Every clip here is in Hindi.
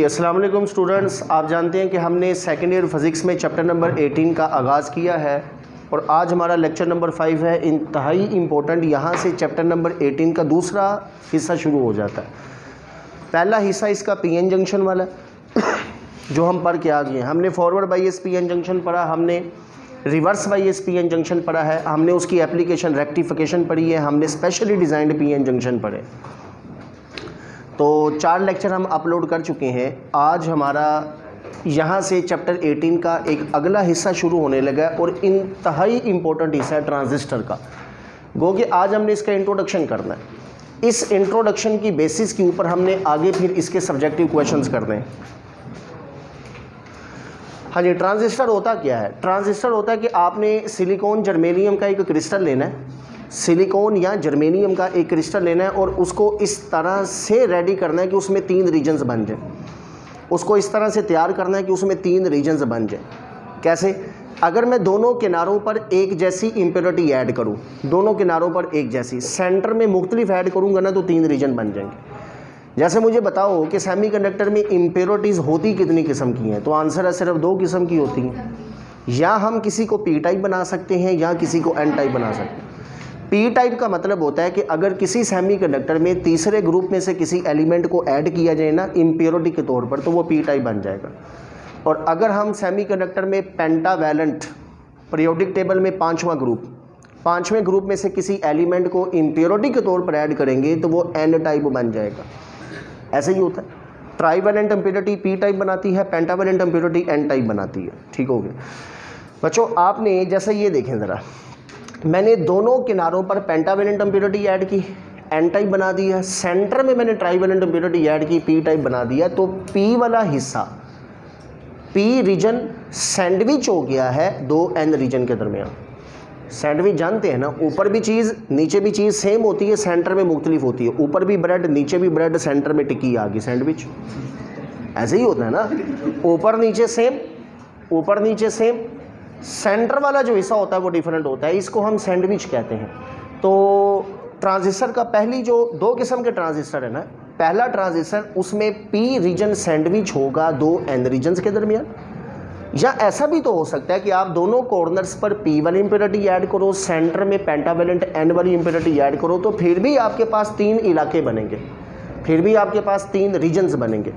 अस्सलाम वालेकुम स्टूडेंट्स, आप जानते हैं कि हमने सेकेंड ईयर फिज़िक्स में चैप्टर नंबर 18 का आगाज़ किया है और आज हमारा लेक्चर नंबर 5 है। इंतहाई इम्पोर्टेंट, यहाँ से चैप्टर नंबर 18 का दूसरा हिस्सा शुरू हो जाता है। पहला हिस्सा इसका पीएन जंक्शन वाला जो हम पढ़ के आ गए हैं। हमने फॉरवर्ड बायस पीएन जंक्शन पढ़ा, हमने रिवर्स बायस पीएन जंक्शन पढ़ा है, हमने उसकी एप्लीकेशन रेक्टिफिकेशन पढ़ी है, हमने स्पेशली डिज़ाइंड पीएन जंक्शन पढ़े। तो 4 लेक्चर हम अपलोड कर चुके हैं। आज हमारा यहाँ से चैप्टर 18 का एक अगला हिस्सा शुरू होने लगा है और इंतहाई इम्पोर्टेंट हिस्सा है ट्रांजिस्टर का। गो कि आज हमने इसका इंट्रोडक्शन करना है। इस इंट्रोडक्शन की बेसिस के ऊपर हमने आगे फिर इसके सब्जेक्टिव क्वेश्चंस करने हैं। हाँ जी, ट्रांजिस्टर होता क्या है? ट्रांजिस्टर होता है कि आपने सिलिकॉन जर्मेनियम का एक क्रिस्टल लेना है, सिलिकॉन या जर्मेनियम का एक क्रिस्टल लेना है और उसको इस तरह से रेडी करना है कि उसमें 3 रीजन्स बन जाए। उसको इस तरह से तैयार करना है कि उसमें 3 रीजन्स बन जाए। कैसे? अगर मैं दोनों किनारों पर एक जैसी इम्प्योरिटी ऐड करूं, दोनों किनारों पर एक जैसी, सेंटर में मुख्तलिफ ऐड करूंगा ना, तो 3 रीजन बन जाएंगे। जैसे मुझे बताओ कि सेमीकंडक्टर में इम्प्योरिटीज़ होती कितनी किस्म की हैं, तो आंसर है सिर्फ 2 किस्म की होती हैं। या हम किसी को पी टाइप बना सकते हैं या किसी को एन टाइप बना सकते हैं। पी टाइप का मतलब होता है कि अगर किसी सेमीकंडक्टर में तीसरे ग्रुप में से किसी एलिमेंट को ऐड किया जाए ना इम्प्योरिटी के तौर पर, तो वो पी टाइप बन जाएगा। और अगर हम सेमीकंडक्टर में पेंटावैलेंट पीरियोडिक टेबल में 5वां ग्रुप में से किसी एलिमेंट को इम्प्योरिटी के तौर पर ऐड करेंगे तो वो एन टाइप बन जाएगा। ऐसे ही होता है। ट्राईवैलेंट इम्प्योरिटी पी टाइप बनाती है, पेंटावैलेंट इम्प्योरिटी एन टाइप बनाती है। ठीक हो गया बच्चों। आपने जैसे ये देखें ज़रा, मैंने दोनों किनारों पर पेंटावैलेंट इम्प्योरिटी ऐड की, एन टाइप बना दिया। सेंटर में मैंने ट्राईवैलेंट इम्प्योरिटी ऐड की, पी टाइप बना दिया। तो पी वाला हिस्सा, पी रीजन सैंडविच हो गया है 2 एन रीजन के दरमियान। सैंडविच जानते हैं ना, ऊपर भी चीज़ नीचे भी चीज़ सेम होती है, सेंटर में मुख्तलिफ होती है। ऊपर भी ब्रेड नीचे भी ब्रेड, सेंटर में टिक्की आ गई, सैंडविच। ऐसे ही होता है ना, ऊपर नीचे सेम, ऊपर नीचे सेम, सेंटर वाला जो हिस्सा होता है वो डिफरेंट होता है। इसको हम सैंडविच कहते हैं। तो ट्रांजिस्टर का पहली जो 2 किस्म के ट्रांजिस्टर है ना, पहला ट्रांजिस्टर उसमें पी रीजन सैंडविच होगा 2 एन रीजन्स के दरमियान। या ऐसा भी तो हो सकता है कि आप दोनों कॉर्नर्स पर पी वाली इम्प्योरिटी ऐड करो, सेंटर में पेंटावैलेंट एन वाली इम्प्योरिटी ऐड करो, तो फिर भी आपके पास 3 इलाके बनेंगे, फिर भी आपके पास 3 रीजन्स बनेंगे।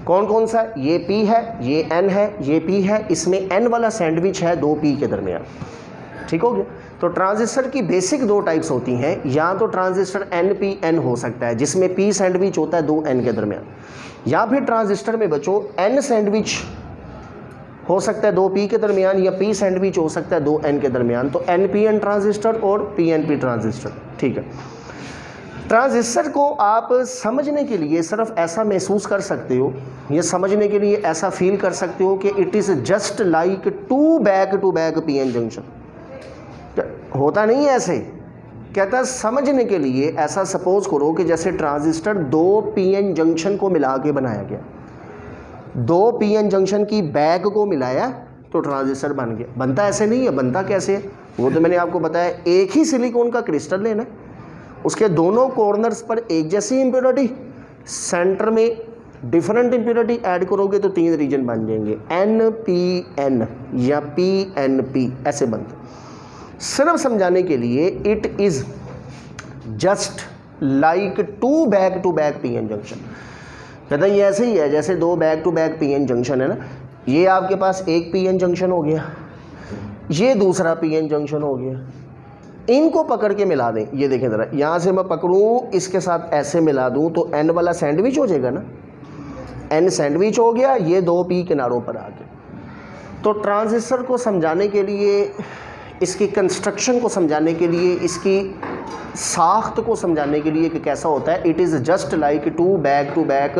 कौन कौन सा? ये P है, ये N है, ये P है। इसमें N वाला सैंडविच है 2 P के दरमियान। ठीक हो गया। तो ट्रांजिस्टर की बेसिक 2 टाइप्स होती हैं। या तो ट्रांजिस्टर NPN हो सकता है जिसमें P सैंडविच होता है 2 N के दरमियान, या फिर ट्रांजिस्टर में बच्चों N सैंडविच हो सकता है 2 P के दरमियान, या P सैंडविच हो सकता है 2 N के दरमियान। तो NPN ट्रांजिस्टर और PNP ट्रांजिस्टर। ठीक है। ट्रांजिस्टर को आप समझने के लिए सिर्फ ऐसा महसूस कर सकते हो, ये समझने के लिए ऐसा फील कर सकते हो कि it is just like 2 back to back PN junction. होता नहीं है ऐसे, कहता है समझने के लिए ऐसा सपोज करो कि जैसे ट्रांजिस्टर 2 पीएन जंक्शन को मिला के बनाया गया, 2 पीएन जंक्शन की बैक को मिलाया तो ट्रांजिस्टर बन गया। बनता ऐसे नहीं है। बनता कैसे है वो तो मैंने आपको बताया। एक ही सिलिकॉन का क्रिस्टल लेना, उसके दोनों कॉर्नर्स पर एक जैसी इम्प्योरिटी, सेंटर में डिफरेंट इम्प्योरिटी ऐड करोगे तो 3 रीजन बन जाएंगे, NPN या PNP ऐसे बनते। सिर्फ समझाने के लिए, it is just like 2 back to back PN junction. कहता है ये ऐसे ही है जैसे 2 back to back PN junction है ना। ये आपके पास एक पीएन जंक्शन हो गया, ये दूसरा पीएन जंक्शन हो गया। इनको पकड़ के मिला दें। ये देखें ज़रा, यहाँ से मैं पकड़ूँ, इसके साथ ऐसे मिला दूँ तो N वाला सैंडविच हो जाएगा ना, N सैंडविच हो गया, ये 2 P किनारों पर आ गए। तो ट्रांजिस्टर को समझाने के लिए, इसकी कंस्ट्रक्शन को समझाने के लिए, इसकी साख्त को समझाने के लिए कि कैसा होता है, it is just like 2 back to back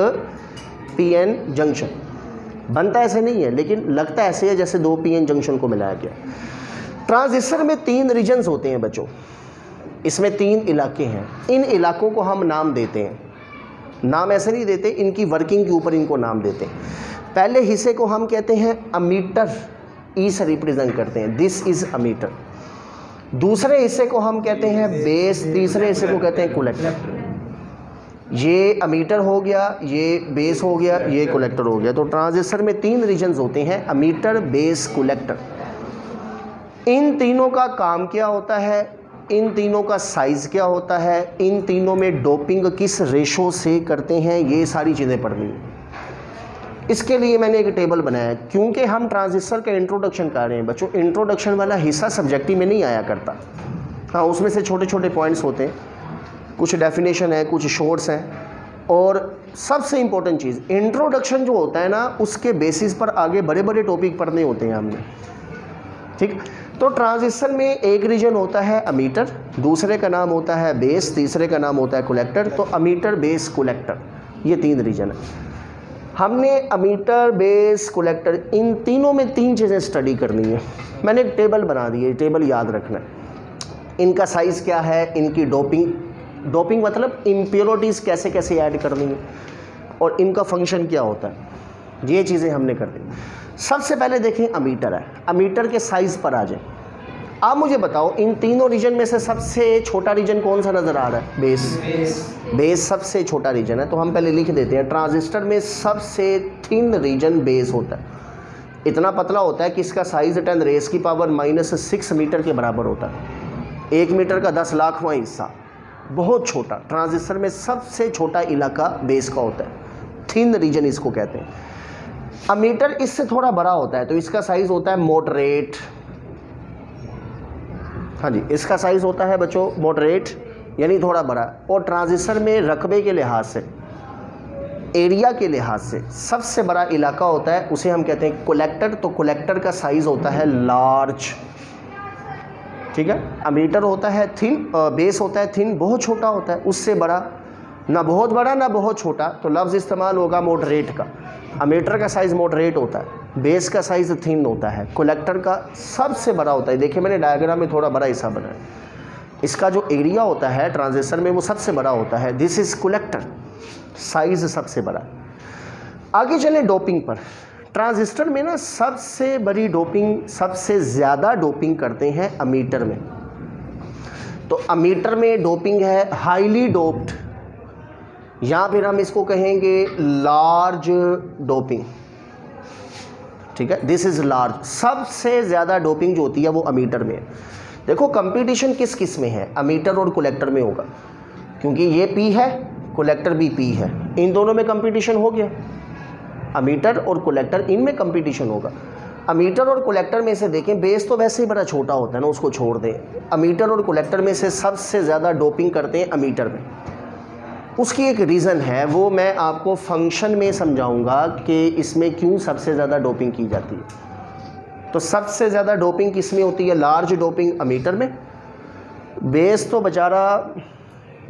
PN junction. बनता ऐसे नहीं है, लेकिन लगता ऐसे है जैसे 2 PN जंक्शन को मिलाया गया। ट्रांजिस्टर में 3 रीजन्स होते हैं बच्चों, इसमें 3 इलाके हैं। इन इलाकों को हम नाम देते हैं। नाम ऐसे नहीं देते, इनकी वर्किंग के ऊपर इनको नाम देते हैं। पहले हिस्से को हम कहते हैं अमीटर, ई से रिप्रेजेंट करते हैं, दिस इज़ अमीटर। दूसरे हिस्से को हम कहते हैं बेस, तीसरे हिस्से को कहते हैं कलेक्टर। ये अमीटर हो गया, ये बेस हो गया, ये कलेक्टर हो गया। तो ट्रांजिस्टर में 3 रीजन्स होते हैं, अमीटर, बेस, कलेक्टर। इन तीनों का काम क्या होता है, इन तीनों का साइज़ क्या होता है, इन तीनों में डोपिंग किस रेशो से करते हैं, ये सारी चीज़ें पढ़नी है। इसके लिए मैंने एक टेबल बनाया है, क्योंकि हम ट्रांजिस्टर का इंट्रोडक्शन कर रहे हैं बच्चों। इंट्रोडक्शन वाला हिस्सा सब्जेक्टिव में नहीं आया करता, हाँ उसमें से छोटे छोटे पॉइंट्स होते हैं, कुछ डेफिनेशन है, कुछ शॉर्ट्स हैं। और सबसे इम्पोर्टेंट चीज़, इंट्रोडक्शन जो होता है ना, उसके बेसिस पर आगे बड़े बड़े टॉपिक पढ़ने होते हैं हमने, ठीक। तो ट्रांजिस्टर में एक रीजन होता है अमीटर, दूसरे का नाम होता है बेस, तीसरे का नाम होता है कलेक्टर। तो अमीटर, बेस, कलेक्टर, ये 3 रीजन है। हमने अमीटर, बेस, कलेक्टर, इन तीनों में 3 चीज़ें स्टडी करनी है। मैंने एक टेबल बना दी है, टेबल याद रखना है। इनका साइज़ क्या है, इनकी डोपिंग मतलब इम्प्योरिटीज़ कैसे कैसे ऐड करनी है, और इनका फंक्शन क्या होता है, ये चीज़ें हमने कर दी। सबसे पहले देखें अमीटर है, अमीटर के साइज़ पर आ जाए। आप मुझे बताओ इन तीनों रीजन में से सबसे छोटा रीजन कौन सा नज़र आ रहा है, बेस सबसे छोटा रीजन है। तो हम पहले लिख देते हैं, ट्रांजिस्टर में सबसे थिन रीजन बेस होता है। इतना पतला होता है कि इसका साइज़ 10⁻⁻⁶ मीटर के बराबर होता है। 1 मीटर का 10 लाखवां हिस्सा, बहुत छोटा। ट्रांजिस्टर में सबसे छोटा इलाका बेस का होता है, थिन रीजन इसको कहते हैं। अमीटर इससे थोड़ा बड़ा होता है, तो इसका साइज़ होता है मॉडरेट। हाँ जी, इसका साइज़ होता है बच्चों मॉडरेट, यानी थोड़ा बड़ा। और ट्रांजिस्टर में रकबे के लिहाज से, एरिया के लिहाज से सबसे बड़ा इलाका होता है, उसे हम कहते हैं कलेक्टर। तो कलेक्टर का साइज़ होता है लार्ज, ठीक है। अमीटर होता है थिन, बेस होता है थिन, बहुत छोटा होता है, उससे बड़ा, ना बहुत बड़ा ना बहुत छोटा, तो लफ्ज़ इस्तेमाल होगा मॉडरेट का। अमीटर का साइज़ मॉडरेट होता है, बेस का साइज़ थिन होता है, कलेक्टर का सबसे बड़ा होता है। देखिए मैंने डायग्राम में थोड़ा बड़ा हिस्सा बनाया, इसका जो एरिया होता है ट्रांजिस्टर में वो सबसे बड़ा होता है। दिस इज़ कलेक्टर, साइज़ सबसे बड़ा। आगे चलें डोपिंग पर। ट्रांजिस्टर में ना सबसे बड़ी डोपिंग, सबसे ज़्यादा डोपिंग करते हैं अमीटर में। तो अमीटर में डोपिंग है हाईली डोप्ड, या फिर हम इसको कहेंगे लार्ज डोपिंग, ठीक है। दिस इज़ लार्ज, सबसे ज़्यादा डोपिंग जो होती है वो अमीटर में है। देखो कंपटीशन किस किस में है, अमीटर और कलेक्टर में होगा, क्योंकि ये पी है, कलेक्टर भी पी है, इन दोनों में कंपटीशन हो गया। अमीटर और कलेक्टर, इनमें कंपटीशन होगा। अमीटर और कलेक्टर में से देखें, बेस तो वैसे ही बड़ा छोटा होता है ना, उसको छोड़ दें। अमीटर और कलेक्टर में से सबसे ज़्यादा डोपिंग करते हैं अमीटर में। उसकी एक रीज़न है, वो मैं आपको फंक्शन में समझाऊंगा कि इसमें क्यों सबसे ज़्यादा डोपिंग की जाती है। तो सबसे ज़्यादा डोपिंग किस में होती है, लार्ज डोपिंग अमीटर में। बेस तो बेचारा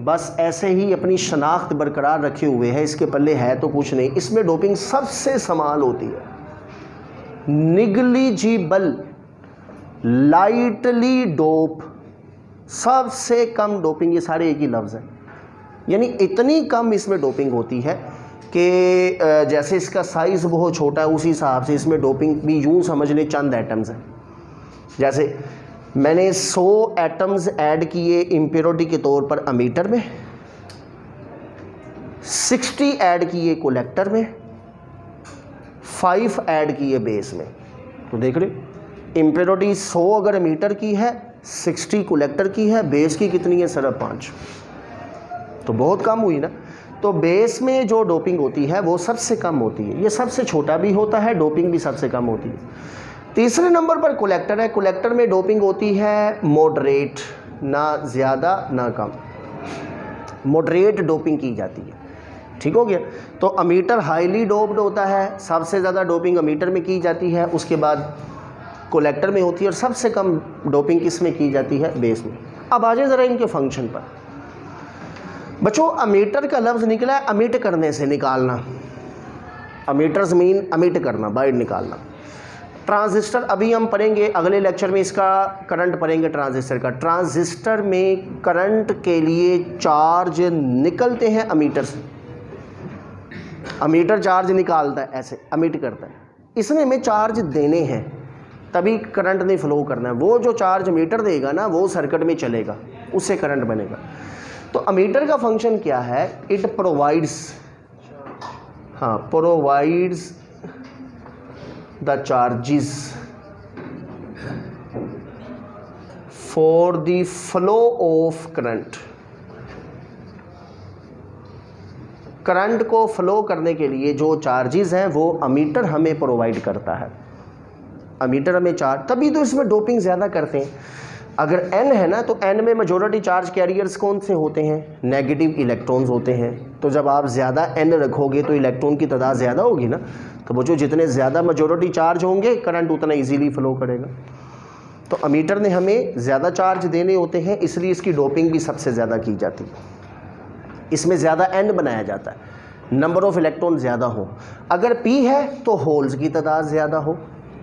बस ऐसे ही अपनी शनाख्त बरकरार रखे हुए है, इसके पल्ले है तो कुछ नहीं। इसमें डोपिंग सबसे समाल होती है, निग्लिजिबल, लाइटली डोप, सबसे कम डोपिंग। ये सारे एक ही लफ्ज़ हैं, यानी इतनी कम इसमें डोपिंग होती है कि जैसे इसका साइज़ बहुत छोटा है, उसी हिसाब से इसमें डोपिंग भी यूँ समझ लें चंद एटम्स हैं। जैसे मैंने 100 एटम्स ऐड किए इम्प्योरिटी के तौर पर अमीटर में, 60 ऐड किए कलेक्टर में, 5 ऐड किए बेस में। तो देख रहे इम्प्योरिटी 100 अगर अमीटर की है, 60 कलेक्टर की है, बेस की कितनी है, सिर्फ 5, तो बहुत कम हुई ना। तो बेस में जो डोपिंग होती है वो सबसे कम होती है, ये सबसे छोटा भी होता है, डोपिंग भी सबसे कम होती है। तीसरे नंबर पर कलेक्टर है। कलेक्टर में डोपिंग होती है मॉडरेट, ना ज़्यादा ना कम, मॉडरेट डोपिंग की जाती है, ठीक हो गया। तो अमीटर हाईली डोप्ड होता है, सबसे ज़्यादा डोपिंग अमीटर में की जाती है, उसके बाद कलेक्टर में होती है, और सबसे कम डोपिंग किस में की जाती है, बेस में। अब आ जाए ज़रा इनके फंक्शन पर। बच्चों अमीटर का लफ्ज़ निकला है अमिट करने से, निकालना। अमीटर्स मीन अमिट करना, बाहर निकालना। ट्रांजिस्टर अभी हम पढ़ेंगे, अगले लेक्चर में इसका करंट पढ़ेंगे ट्रांजिस्टर का। ट्रांजिस्टर में करंट के लिए चार्ज निकलते हैं अमीटर से। अमीटर चार्ज निकालता है, ऐसे अमिट करता है। इसने हमें चार्ज देने हैं, तभी करंट नहीं फ्लो करना है। वो जो चार्ज मीटर देगा ना, वो सर्किट में चलेगा, उससे करंट बनेगा। तो अमीटर का फंक्शन क्या है? इट प्रोवाइड्स, हाँ, provides the charges for the flow of current. Current को फ्लो करने के लिए जो चार्जेस हैं वो अमीटर हमें प्रोवाइड करता है। अमीटर हमें चार्ज, तभी तो इसमें डोपिंग ज़्यादा करते हैं। अगर n है ना, तो n में मेजॉरिटी चार्ज कैरियर्स कौन से होते हैं? नेगेटिव इलेक्ट्रॉन्स होते हैं। तो जब आप ज़्यादा n रखोगे तो इलेक्ट्रॉन की तादाद ज़्यादा होगी ना। तो वो जो जितने ज़्यादा मेजॉरिटी चार्ज होंगे करंट उतना इजीली फ्लो करेगा। तो अमीटर ने हमें ज़्यादा चार्ज देने होते हैं, इसलिए इसकी डोपिंग भी सबसे ज़्यादा की जाती है। इसमें ज़्यादा n बनाया जाता है, नंबर ऑफ़ इलेक्ट्रॉन ज़्यादा हो। अगर p है तो होल्स की तादाद ज़्यादा हो,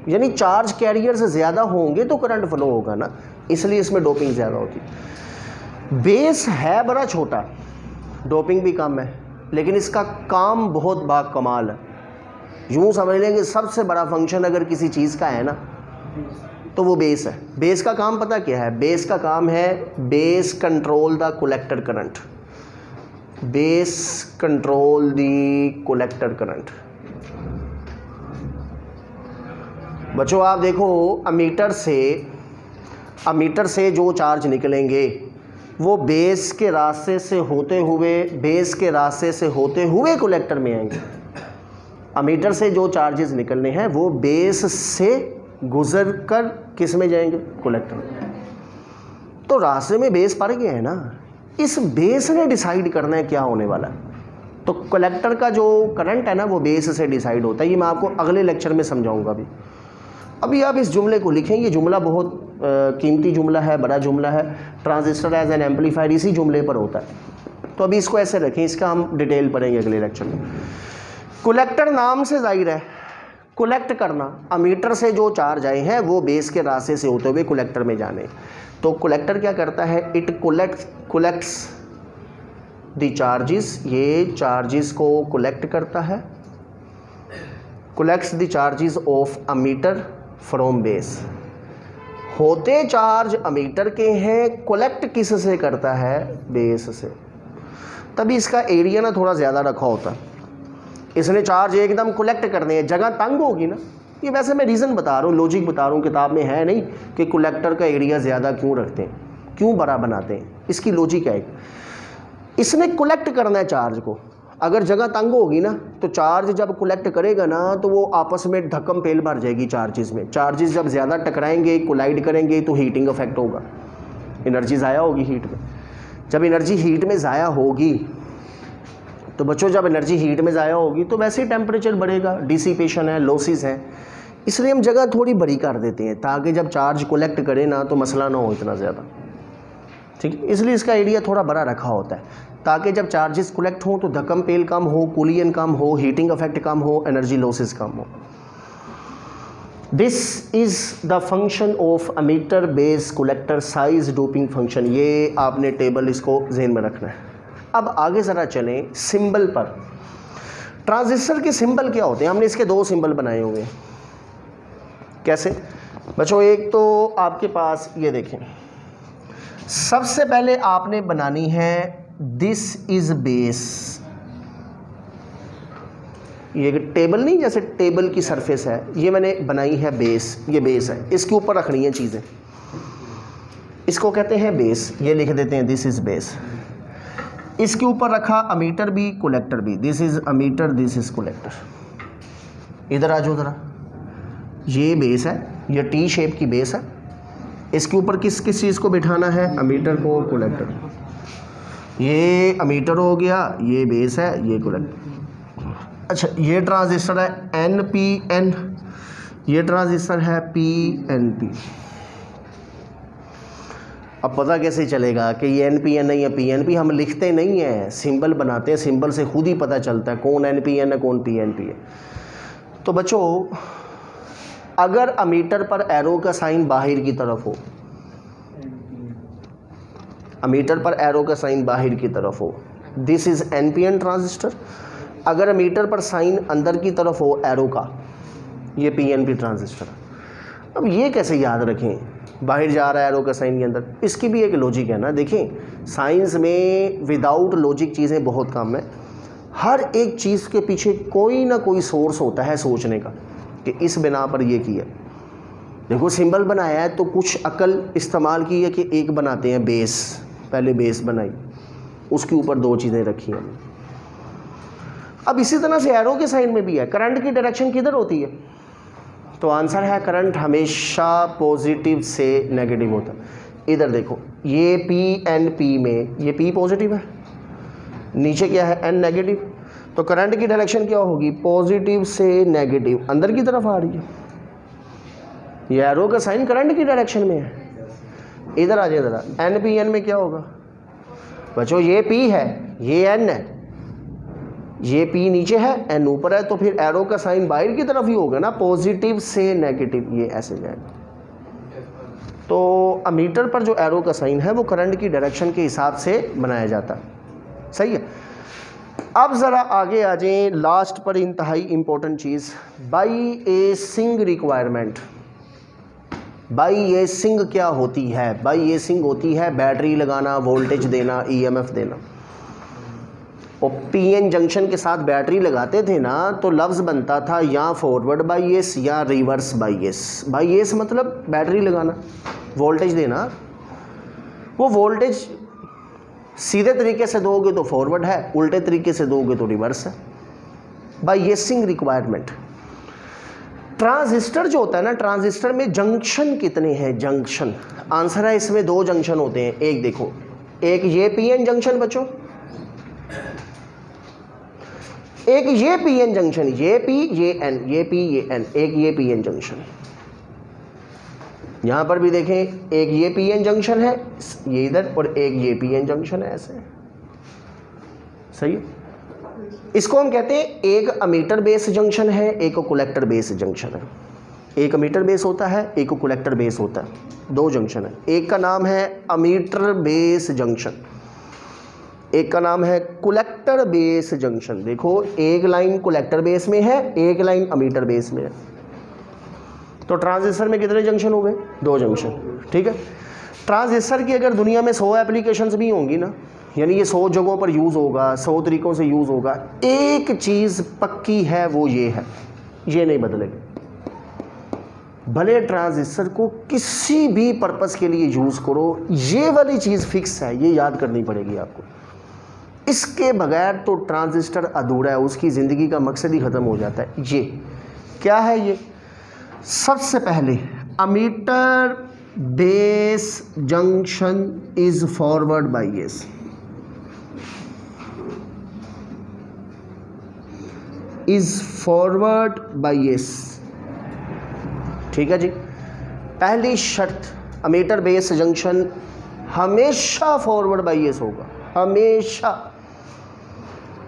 यानी चार्ज कैरियर्स ज़्यादा होंगे तो करंट फ्लो होगा ना, इसलिए इसमें डोपिंग ज़्यादा होती है। बेस है बड़ा छोटा, डोपिंग भी कम है, लेकिन इसका काम बहुत बाकमाल है। यूँ समझ लेंगे सबसे बड़ा फंक्शन अगर किसी चीज़ का है ना तो वो बेस है। बेस का काम पता क्या है? बेस का काम है base control the collector current, base control the collector current. बच्चों आप देखो, अमीटर से जो चार्ज निकलेंगे वो बेस के रास्ते से होते हुए कलेक्टर में आएंगे। अमीटर से जो चार्जेस निकलने हैं वो बेस से गुजर कर किस में जाएंगे? कलेक्टर में। तो रास्ते में बेस पड़ गए हैं ना, इस बेस ने डिसाइड करना है क्या होने वाला है। तो कलेक्टर का जो करंट है ना वो बेस से डिसाइड होता है। ये मैं आपको अगले लेक्चर में समझाऊंगा। अभी आप इस जुमले को लिखें, ये जुमला बहुत कीमती जुमला है, बड़ा जुमला है। ट्रांजिस्टर एज एन एम्पलीफायर इसी जुमले पर होता है। तो अभी इसको ऐसे रखें, इसका हम डिटेल पढ़ेंगे अगले लेक्चर में। कलेक्टर नाम से जाहिर है कलेक्ट करना। अमीटर से जो चार्ज आए हैं वो बेस के रास्ते से होते हुए कलेक्टर में जाने। तो कलेक्टर क्या करता है? इट कलेक्ट्स द चार्जेस, ये चार्जेस को कलेक्ट करता है। Collects the charges of ammeter from base. होते चार्ज अमीटर के हैं, कलेक्ट किस से करता है? बेस से। तभी इसका एरिया ना थोड़ा ज़्यादा रखा होता है। इसने चार्ज एकदम कलेक्ट करने हैं, जगह तंग होगी ना। ये वैसे मैं रीज़न बता रहा हूँ, लॉजिक बता रहा हूँ, किताब में है नहीं कि कलेक्टर का एरिया ज़्यादा क्यों रखते हैं, क्यों बड़ा बनाते हैं। इसकी लॉजिक है, इसने कलेक्ट करना है चार्ज को। अगर जगह तंग होगी ना तो चार्ज जब कलेक्ट करेगा ना तो वो आपस में धक्कम पेल भर जाएगी चार्जेस में। चार्जेस जब ज़्यादा टकराएंगे, कोलाइड करेंगे तो हीटिंग इफेक्ट होगा, एनर्जी ज़ाया होगी हीट में। जब एनर्जी हीट में ज़ाया होगी तो बच्चों जब एनर्जी हीट में ज़ाया होगी तो वैसे ही टेम्परेचर बढ़ेगा, डिसिपेशन है, लॉसेस हैं। इसलिए हम जगह थोड़ी बड़ी कर देते हैं ताकि जब चार्ज कलेक्ट करे ना तो मसला ना हो इतना ज़्यादा, ठीक है। इसलिए इसका एरिया थोड़ा बड़ा रखा होता है ताकि जब चार्जेस कलेक्ट हों तो धक्कम पेल कम हो, कूलियन कम हो, हीटिंग इफेक्ट कम हो, एनर्जी लॉसेस कम हो। This is the function of ammeter base collector size doping function. ये आपने टेबल इसको ज़हन में रखना है। अब आगे ज़रा चलें सिंबल पर। ट्रांजिस्टर के सिंबल क्या होते हैं? हमने इसके दो सिंबल बनाए हुए हैं। कैसे बच्चों? एक तो आपके पास ये देखें, सबसे पहले आपने बनानी है दिस इज बेस। ये टेबल नहीं, जैसे टेबल की सरफेस है, ये मैंने बनाई है बेस। ये बेस है, इसके ऊपर रखनी है चीज़ें, इसको कहते हैं बेस। ये लिख देते हैं दिस इज बेस। इसके ऊपर रखा अमीटर भी कलेक्टर भी, this is ammeter, this is collector. इधर आ जाओ ज़रा, ये बेस है, ये टी शेप की बेस है। इसके ऊपर किस किस चीज़ को बिठाना है? अमीटर को, कलेक्टर। ये अमीटर हो गया, ये बेस है, ये कलेक्टर। अच्छा, ये ट्रांजिस्टर है NPN, ये ट्रांजिस्टर है PNP। अब पता कैसे चलेगा कि ये NPN है या PNP? हम लिखते नहीं हैं, सिंबल बनाते हैं। सिंबल से खुद ही पता चलता है कौन NPN है कौन PNP है। तो बच्चों अगर अमीटर पर एरो का साइन बाहर की तरफ हो, अमीटर पर एरो का साइन बाहर की तरफ हो, दिस इज़ NPN ट्रांजिस्टर। अगर अमीटर पर साइन अंदर की तरफ हो एरो का, ये PNP ट्रांजिस्टर। अब ये कैसे याद रखें? बाहर जा रहा है एरो का साइन के अंदर, इसकी भी एक लॉजिक है ना। देखें साइंस में विदाउट लॉजिक चीज़ें बहुत कम है। हर एक चीज़ के पीछे कोई ना कोई सोर्स होता है सोचने का कि इस बिना पर ये किया। देखो सिंबल बनाया है तो कुछ अकल इस्तेमाल की है कि एक बनाते हैं बेस, पहले बेस बनाई, उसके ऊपर दो चीज़ें रखी हैं। अब इसी तरह से एरो के साइन में भी है। करंट की डायरेक्शन किधर होती है? तो आंसर है करंट हमेशा पॉजिटिव से नेगेटिव होता है। इधर देखो ये पी एन पी में ये पी पॉजिटिव है, नीचे क्या है एन नेगेटिव, तो करंट की डायरेक्शन क्या होगी? पॉजिटिव से नेगेटिव, अंदर की तरफ आ रही है। ये एरो का साइन करंट की डायरेक्शन में है। इधर आ जाए ज़रा, एन पी एन में क्या होगा बच्चों? ये पी है, ये एन है, ये पी नीचे है, एन ऊपर है, तो फिर एरो का साइन बाहर की तरफ ही होगा ना, पॉजिटिव से नेगेटिव, ये ऐसे जाएगा। तो अमीटर पर जो एरो का साइन है वो करंट की डायरेक्शन के हिसाब से बनाया जाता है, सही है। अब ज़रा आगे आ जाएं, लास्ट पर इंतहाई इम्पोर्टेंट चीज़, बाईएसिंग रिक्वायरमेंट। बाईएसिंग क्या होती है? बाईएसिंग होती है बैटरी लगाना, वोल्टेज देना, ईएमएफ देना। और पीएन जंक्शन के साथ बैटरी लगाते थे ना तो लफ्ज़ बनता था या फॉरवर्ड बाईएस या रिवर्स बाईएस। बाईएस मतलब बैटरी लगाना, वोल्टेज देना। वो वोल्टेज सीधे तरीके से दोगे तो फॉरवर्ड है, उल्टे तरीके से दोगे तो रिवर्स है। बाईएसिंग रिक्वायरमेंट। ट्रांजिस्टर जो होता है ना, ट्रांजिस्टर में जंक्शन कितने हैं? जंक्शन, आंसर है इसमें दो जंक्शन होते हैं। एक देखो, एक ये पीएन जंक्शन बच्चों, एक ये पीएन जंक्शन, ये पी ये एन, ये पी ये एन, एक ये पीएन जंक्शन। यहां पर भी देखें, एक ये पीएन जंक्शन है ये इधर, और एक ये पीएन जंक्शन है ऐसे, सही है। इसको हम कहते हैं एक अमीटर बेस जंक्शन है, एक कलेक्टर बेस जंक्शन है। एक अमीटर बेस होता है, एक कलेक्टर बेस होता है, दो जंक्शन है। एक का नाम है अमीटर बेस जंक्शन, एक का नाम है कलेक्टर बेस जंक्शन। देखो एक लाइन कलेक्टर बेस में है, एक लाइन अमीटर बेस में है। तो ट्रांजिस्टर में कितने जंक्शन हो गए? दो जंक्शन, ठीक है। ट्रांजिस्टर की अगर दुनिया में 100 एप्लीकेशंस भी होंगी ना, यानी ये 100 जगहों पर यूज़ होगा, 100 तरीक़ों से यूज़ होगा, एक चीज़ पक्की है वो ये है, ये नहीं बदलेगी। भले ट्रांजिस्टर को किसी भी पर्पस के लिए यूज़ करो, ये वाली चीज़ फिक्स है, ये याद करनी पड़ेगी आपको। इसके बगैर तो ट्रांजिस्टर अधूरा है, उसकी ज़िंदगी का मकसद ही ख़त्म हो जाता है। ये क्या है? ये सबसे पहले emitter base junction is forward bias. Is forward bias, ठीक है जी। पहली शर्त, अमीटर बेस जंक्शन हमेशा फॉरवर्ड बाईएस होगा, हमेशा।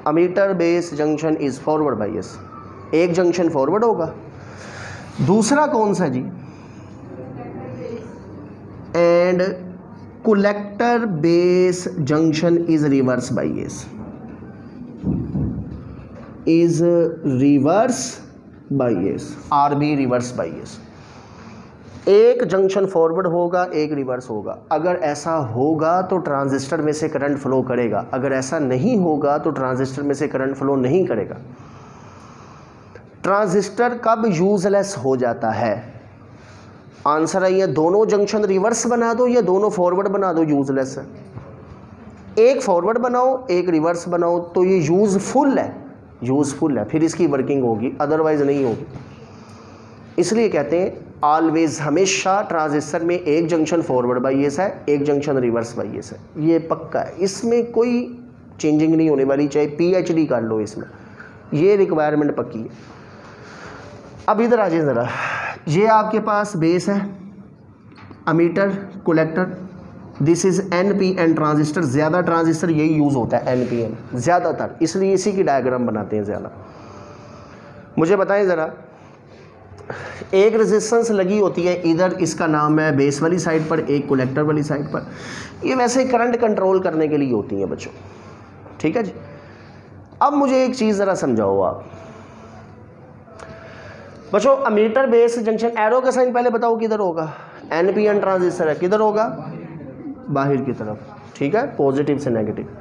Emitter base junction is forward bias, एक जंक्शन फॉरवर्ड होगा। दूसरा कौन सा जी? And collector base junction is reverse bias, is reverse bias, RB reverse bias. एक जंक्शन फॉरवर्ड होगा, एक रिवर्स होगा। अगर ऐसा होगा तो ट्रांजिस्टर में से करंट फ्लो करेगा, अगर ऐसा नहीं होगा तो ट्रांजिस्टर में से करंट फ्लो नहीं करेगा। ट्रांजिस्टर कब यूजलेस हो जाता है? आंसर है ये दोनों जंक्शन रिवर्स बना दो या दोनों फॉरवर्ड बना दो, यूजलेस है। एक फॉरवर्ड बनाओ, एक रिवर्स बनाओ तो ये यूजफुल है, यूजफुल है, फिर इसकी वर्किंग होगी, अदरवाइज नहीं होगी। इसलिए कहते हैं ऑलवेज, हमेशा ट्रांजिस्टर में एक जंक्शन फॉरवर्ड बाईएस है, एक जंक्शन रिवर्स बाईएस है, ये पक्का है, इसमें कोई चेंजिंग नहीं होने वाली, चाहे पीएचडी कर लो इसमें, ये रिक्वायरमेंट पक्की है। अब इधर आ जाए ज़रा, ये आपके पास बेस है, ammeter, collector, this is NPN transistor. ज़्यादा ट्रांजिस्टर यही यूज़ होता है NPN ज़्यादातर, इसलिए इसी की डायग्राम बनाते हैं ज़्यादा। मुझे बताएं ज़रा, एक रेजिस्टेंस लगी होती है इधर, इसका नाम है बेस वाली साइड पर, एक कलेक्टर वाली साइड पर। ये वैसे करंट कंट्रोल करने के लिए होती हैं बच्चों, ठीक है जी। अब मुझे एक चीज़ ज़रा समझाओ आप बच्चों, अमीटर बेस जंक्शन, एरो का साइन पहले बताओ किधर होगा? NPN ट्रांजिस्टर है, किधर होगा? बाहर की तरफ। ठीक है, पॉजिटिव से negative.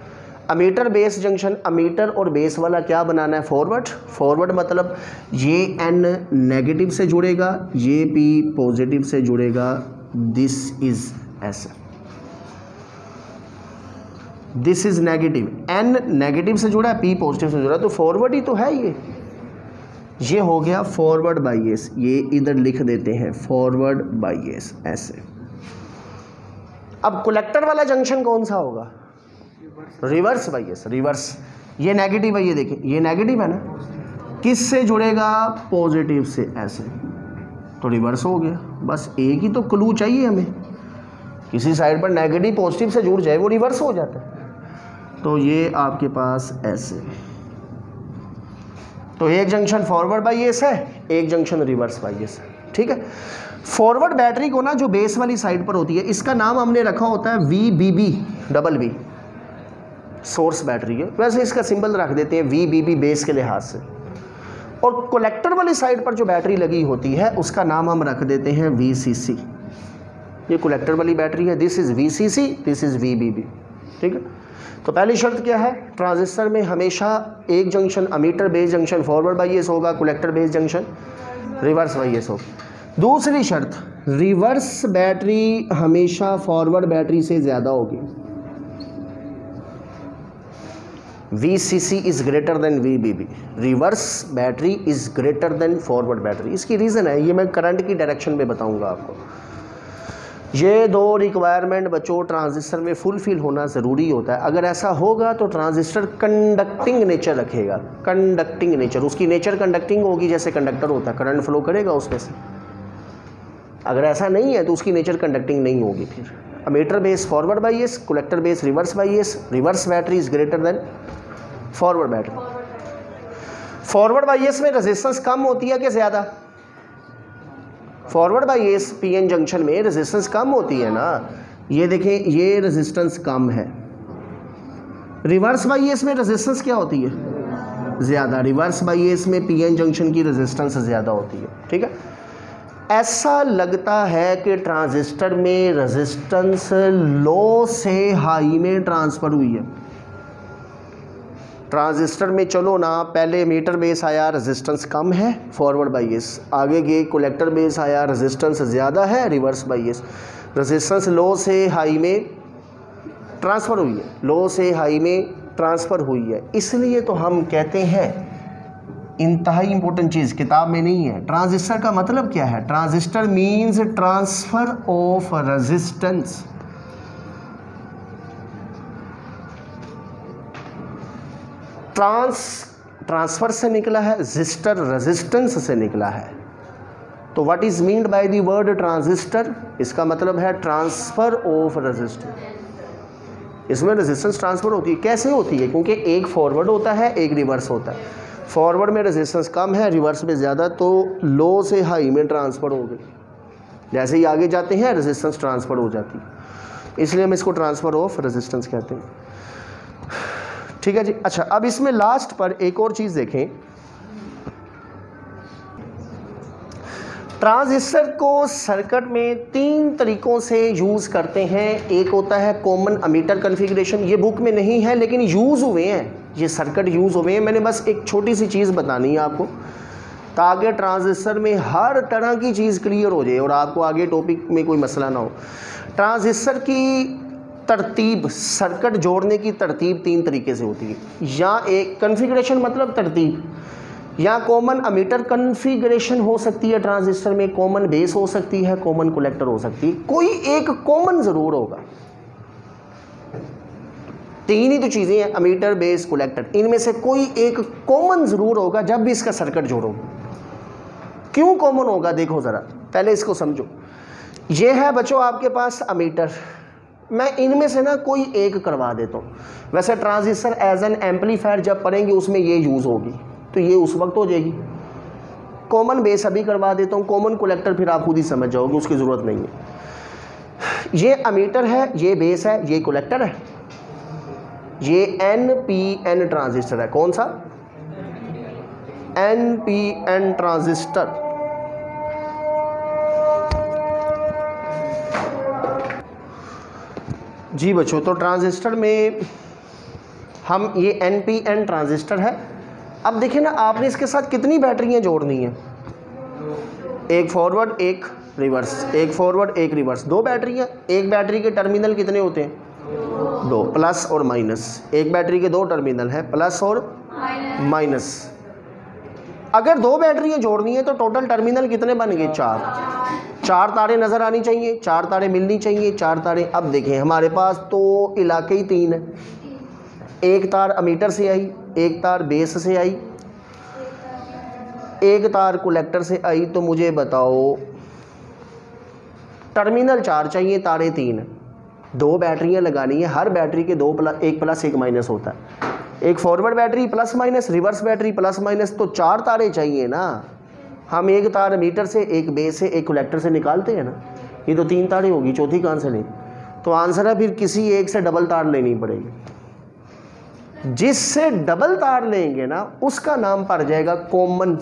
Ammeter base junction, ammeter और बेस वाला क्या बनाना है, फॉरवर्ड। फॉरवर्ड मतलब ये एन नेगेटिव से जुड़ेगा, ये पी पॉजिटिव से जुड़ेगा, this is S, this is negative, N negative से जुड़ा है, पी पॉजिटिव से जुड़ा है, तो फॉरवर्ड ही तो है ये हो गया फॉरवर्ड बाई एस। ये इधर लिख देते हैं फॉरवर्ड बाई एस ऐसे। अब कलेक्टर वाला जंक्शन कौन सा होगा, रिवर्स बाई एस, रिवर्स। ये नेगेटिव है, ये देखिए ये नेगेटिव है ना, किस से जुड़ेगा, पॉजिटिव से ऐसे, तो रिवर्स हो गया। बस एक ही तो क्लू चाहिए हमें, किसी साइड पर नेगेटिव पॉजिटिव से जुड़ जाए वो रिवर्स हो जाता है। तो ये आपके पास ऐसे, तो एक जंक्शन फॉरवर्ड बाई एस है, एक जंक्शन रिवर्स बाई एस है, ठीक है। फॉरवर्ड बैटरी को ना जो बेस वाली साइड पर होती है, इसका नाम हमने रखा होता है VBB, double B, source battery है, वैसे इसका सिंबल रख देते हैं VBB बेस के लिहाज से। और कलेक्टर वाली साइड पर जो बैटरी लगी होती है उसका नाम हम रख देते हैं VCC। ये कलेक्टर वाली बैटरी है, this is VCC, this is VBB, ठीक है। तो पहली शर्त क्या है, ट्रांजिस्टर में हमेशा एक junction emitter base junction forward bias होगा, collector base junction reverse bias होगा। दूसरी शर्त, रिवर्स बैटरी हमेशा फॉरवर्ड बैटरी से ज़्यादा होगी, VCC is greater than VBB, reverse battery is greater than forward battery. इसकी रीज़न है, ये मैं करंट की डायरेक्शन में बताऊंगा आपको। ये दो रिक्वायरमेंट बच्चों ट्रांजिस्टर में फुलफिल होना ज़रूरी होता है। अगर ऐसा होगा तो ट्रांजिस्टर कंडक्टिंग नेचर रखेगा, कंडक्टिंग नेचर, उसकी नेचर कंडक्टिंग होगी, जैसे कंडक्टर होता है, करंट फ्लो करेगा उसमें से। अगर ऐसा नहीं है तो उसकी नेचर कंडक्टिंग नहीं होगी। फिर ammeter base forward by S, collector base reverse by S, reverse battery is greater than forward battery. Forward by S में रेजिस्टेंस कम होती है कि ज़्यादा, forward by S PN junction में रेजिस्टेंस कम होती है ना, ये देखें ये रेजिस्टेंस कम है। रिवर्स बाई एस में रेजिस्टेंस क्या होती है, ज़्यादा, रिवर्स बाई एस में पीएन जंक्शन की रेजिस्टेंस ज़्यादा होती है, ठीक है। ऐसा लगता है कि ट्रांजिस्टर में रेजिस्टेंस लो से हाई में ट्रांसफ़र हुई है। ट्रांजिस्टर में चलो ना, पहले मीटर बेस आया, रेजिस्टेंस कम है फॉरवर्ड बाई एस, आगे गए कलेक्टर बेस आया, रेजिस्टेंस ज़्यादा है रिवर्स बाई एस, रेजिस्टेंस लो से हाई में ट्रांसफ़र हुई है, लो से हाई में ट्रांसफ़र हुई है। इसलिए तो हम कहते हैं, इंतहाई इंपॉर्टेंट चीज़ किताब में नहीं है, ट्रांजिस्टर का मतलब क्या है, transistor means transfer of resistance. Transfer से निकला है, रजिस्टर रेजिस्टेंस से निकला है। तो what is meant by the word transistor, इसका मतलब है ट्रांसफर ऑफ रेजिस्टेंस। इसमें रेजिस्टेंस ट्रांसफर होती है, कैसे होती है, क्योंकि एक फॉरवर्ड होता है एक रिवर्स होता है। फॉरवर्ड में रेजिस्टेंस कम है, रिवर्स में ज़्यादा, तो लो से हाई में ट्रांसफ़र हो गई। जैसे ही आगे जाते हैं रेजिस्टेंस ट्रांसफ़र हो जाती है, इसलिए हम इसको ट्रांसफ़र ऑफ रेजिस्टेंस कहते हैं, ठीक है जी। अच्छा, अब इसमें लास्ट पर एक और चीज़ देखें, ट्रांजिस्टर को सर्किट में तीन तरीक़ों से यूज़ करते हैं। एक होता है कॉमन अमीटर कॉन्फ़िगरेशन, ये बुक में नहीं है लेकिन यूज़ हुए हैं, ये सर्किट यूज़ हुए हैं। मैंने बस एक छोटी सी चीज़ बतानी है आपको, ताकि ट्रांजिस्टर में हर तरह की चीज़ क्लियर हो जाए और आपको आगे टॉपिक में कोई मसला ना हो। ट्रांजिस्टर की तरतीब, सर्किट जोड़ने की तरतीब तीन तरीके से होती है, या एक कॉन्फ़िगरेशन मतलब तरतीब, या कॉमन अमीटर कॉन्फ़िगरेशन हो सकती है ट्रांजिस्टर में, कॉमन बेस हो सकती है, कॉमन कलेक्टर हो सकती है, कोई एक कॉमन ज़रूर होगा। तीन ही तो चीज़ें हैं, अमीटर बेस कलेक्टर, इनमें से कोई एक कॉमन ज़रूर होगा जब भी इसका सर्किट जोड़ोगे। क्यों कॉमन होगा, देखो ज़रा, पहले इसको समझो। ये है बच्चों आपके पास अमीटर, मैं इनमें से ना कोई एक करवा देता हूँ। वैसे ट्रांजिस्टर एज एन एम्पलीफायर जब पढ़ेंगे उसमें ये यूज़ होगी, तो ये उस वक्त हो जाएगी। कॉमन बेस अभी करवा देता हूँ, कॉमन कलेक्टर फिर आप खुद ही समझ जाओगे, उसकी ज़रूरत नहीं है। ये अमीटर है, ये बेस है, ये कलेक्टर है, ये NPN ट्रांजिस्टर है। कौन सा, NPN ट्रांजिस्टर। जी बच्चों, तो ट्रांजिस्टर में हम ये NPN ट्रांजिस्टर है। अब देखिए ना, आपने इसके साथ कितनी बैटरियाँ जोड़नी हैं, एक फॉरवर्ड एक रिवर्स, एक फॉरवर्ड एक रिवर्स, 2 बैटरियाँ। एक बैटरी के टर्मिनल कितने होते हैं? 2, प्लस और माइनस। एक बैटरी के 2 टर्मिनल हैं, प्लस और माइनस। अगर 2 बैटरियाँ जोड़नी है तो टोटल टर्मिनल कितने बन गए? 4 तारें नज़र आनी चाहिए, 4 तारें मिलनी चाहिए, 4 तारें। अब देखें, हमारे पास तो इलाके ही 3 है। एक तार अमीटर से आई, एक तार बेस से आई, एक तार कलेक्टर से आई। तो मुझे बताओ, टर्मिनल 4 चाहिए, तारें 3, 2 बैटरियां लगानी है। हर बैटरी के 2 प्लस, एक प्लस एक माइनस होता है। एक forward battery plus minus, reverse battery plus minus, तो 4 तारें चाहिए ना। हम एक तार मीटर से, एक बेस से, एक कलेक्टर से निकालते हैं ना। ये तो 3 तारें होगी, चौथी कहाँ से लें? तो आंसर है फिर किसी एक से डबल तार लेनी पड़ेगी। जिससे डबल तार लेंगे ना, उसका नाम पड़ जाएगा कॉमन।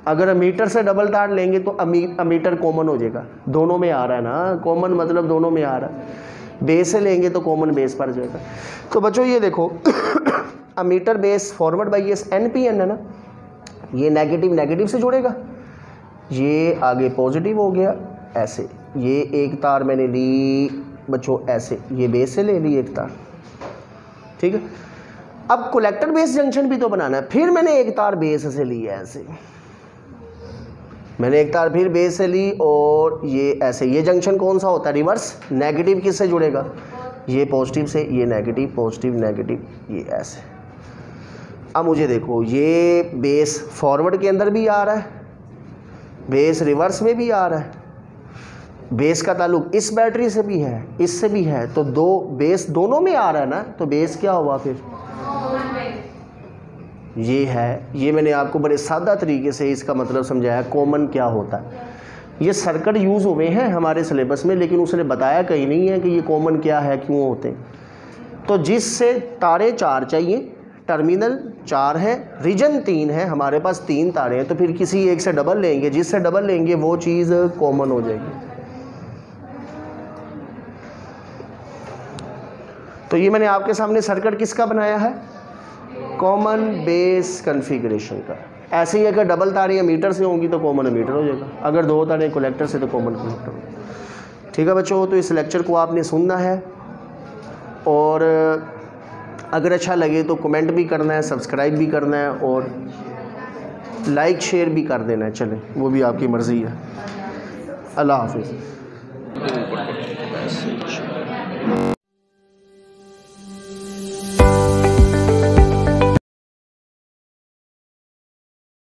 अगर अमीटर से डबल तार लेंगे तो अमीटर कॉमन हो जाएगा, दोनों में आ रहा है ना, कॉमन मतलब दोनों में आ रहा है। बेस से लेंगे तो कॉमन बेस पड़ जाएगा। तो बच्चों ये देखो, अमीटर बेस फॉरवर्ड बाई ये NPN है ना, ये नेगेटिव नेगेटिव से जुड़ेगा, ये आगे पॉजिटिव हो गया ऐसे। ये एक तार मैंने ली बच्चों ऐसे, ये बेस से ले ली एक तार, ठीक है। अब कलेक्टर बेस जंक्शन भी तो बनाना है, फिर मैंने एक तार बेस से ली है ऐसे, मैंने एक तार फिर बेस से ली और ये ऐसे। ये जंक्शन कौन सा होता है? रिवर्स। नेगेटिव किससे जुड़ेगा? ये पॉजिटिव से, ये नेगेटिव, पॉजिटिव नेगेटिव, ये ऐसे। अब मुझे देखो, ये बेस फॉरवर्ड के अंदर भी आ रहा है, बेस रिवर्स में भी आ रहा है, बेस का ताल्लुक इस बैटरी से भी है, इससे भी है, तो 2 बेस दोनों में आ रहा है ना। तो बेस क्या हुआ फिर? ये है। ये मैंने आपको बड़े सादा तरीके से इसका मतलब समझाया, कॉमन क्या होता है। ये सर्किट यूज़ हुए हैं हमारे सिलेबस में, लेकिन उसने बताया कहीं नहीं है कि ये कॉमन क्या है, क्यों होते हैं। तो जिससे तारें 4 चाहिए, टर्मिनल 4 है, रीजन 3 है, हमारे पास 3 तारें हैं, तो फिर किसी एक से डबल लेंगे, जिससे डबल लेंगे वो चीज़ कॉमन हो जाएगी। तो ये मैंने आपके सामने सर्किट किसका बनाया है? कॉमन बेस कॉन्फ़िगरेशन का। ऐसे ही अगर डबल तारें अमीटर से होंगी तो कॉमन अमीटर हो जाएगा, अगर 2 तारें कलेक्टर से तो कॉमन कलेक्टर होगा। ठीक है बच्चों, तो इस लेक्चर को आपने सुनना है और अगर अच्छा लगे तो कमेंट भी करना है, सब्सक्राइब भी करना है और लाइक शेयर भी कर देना है। चलें, वो भी आपकी मर्ज़ी है। अल्लाह हाफिज़।